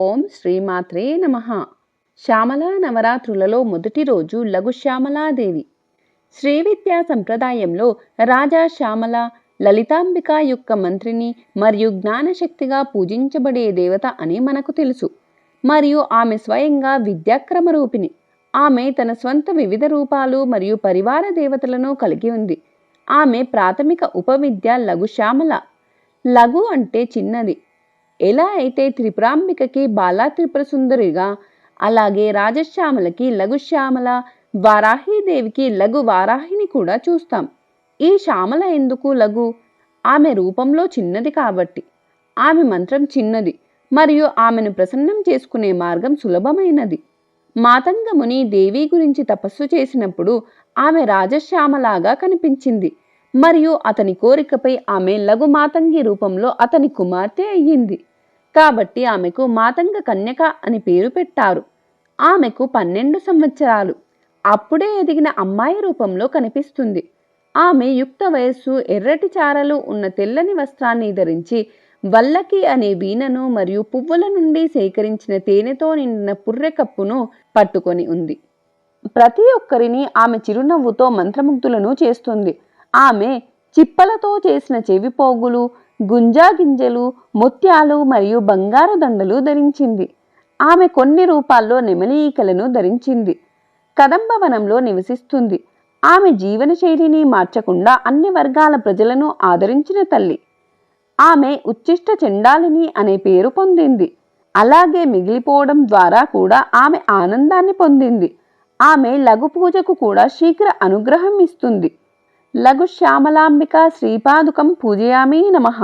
ఓం శ్రీమాత్రే నమః. శ్యామలా నవరాత్రులలో మొదటి రోజు లఘు శ్యామలాదేవి. శ్రీ విద్యా సంప్రదాయంలో రాజా శ్యామల లలితాంబిక యొక్క మంత్రిని మరియు జ్ఞానశక్తిగా పూజించబడే దేవత అని మనకు తెలుసు. మరియు ఆమె స్వయంగా విద్యాక్రమ రూపిణి. ఆమె తన స్వంత వివిధ రూపాలు మరియు పరివార దేవతలను కలిగి ఉంది. ఆమె ప్రాథమిక ఉపవిద్య లఘు శ్యామల. లఘు అంటే చిన్నది. ఎలా అయితే త్రిపురాంబికకి బాలా త్రిపుర సుందరిగా, అలాగే రాజశ్యామలకి లఘుశ్యామల, వారాహీదేవికి లఘు వారాహిని కూడా చూస్తాం. ఈ శ్యామల ఎందుకు లఘు? ఆమె రూపంలో చిన్నది కాబట్టి. ఆమె మంత్రం చిన్నది మరియు ఆమెను ప్రసన్నం చేసుకునే మార్గం సులభమైనది. మాతంగ ముని దేవి గురించి తపస్సు చేసినప్పుడు ఆమె రాజశ్యామలాగా కనిపించింది మరియు అతని కోరికపై ఆమె లఘు మాతంగి రూపంలో అతని కుమార్తె అయ్యింది. కాబట్టి ఆమెకు మాతంగ కన్యక అని పేరు పెట్టారు. ఆమెకు 12 సంవత్సరాలు. అప్పుడే ఎదిగిన అమ్మాయి రూపంలో కనిపిస్తుంది. ఆమె యుక్త వయస్సు, ఎర్రటి చారలు ఉన్న తెల్లని వస్త్రాన్ని ధరించి వల్లకి అనే వీణను మరియు పువ్వుల నుండి సేకరించిన తేనెతో నిండిన పుర్రె కప్పును పట్టుకొని ఉంది. ప్రతి ఒక్కరిని ఆమె చిరునవ్వుతో మంత్రముగ్ధులను చేస్తుంది. ఆమె చిప్పలతో చేసిన చెవిపోగులు, గుంజా గింజలు, ముత్యాలు మరియు బంగారు దండలు ధరించింది. ఆమె కొన్ని రూపాల్లో నెమలి ఈకలను ధరించింది. కదంబవనంలో నివసిస్తుంది. ఆమె జీవన శైలిని మార్చకుండా అన్ని వర్గాల ప్రజలను ఆదరించిన తల్లి. ఆమె ఉచ్చిష్ట చండాలిని అనే పేరు పొందింది. అలాగే మిగిలిపోవడం ద్వారా కూడా ఆమె ఆనందాన్ని పొందింది. ఆమె లఘు పూజకు కూడా శీఘ్ర అనుగ్రహం ఇస్తుంది. లఘు శ్యామలాంబిక శ్రీపాదుకం పూజయామి నమః.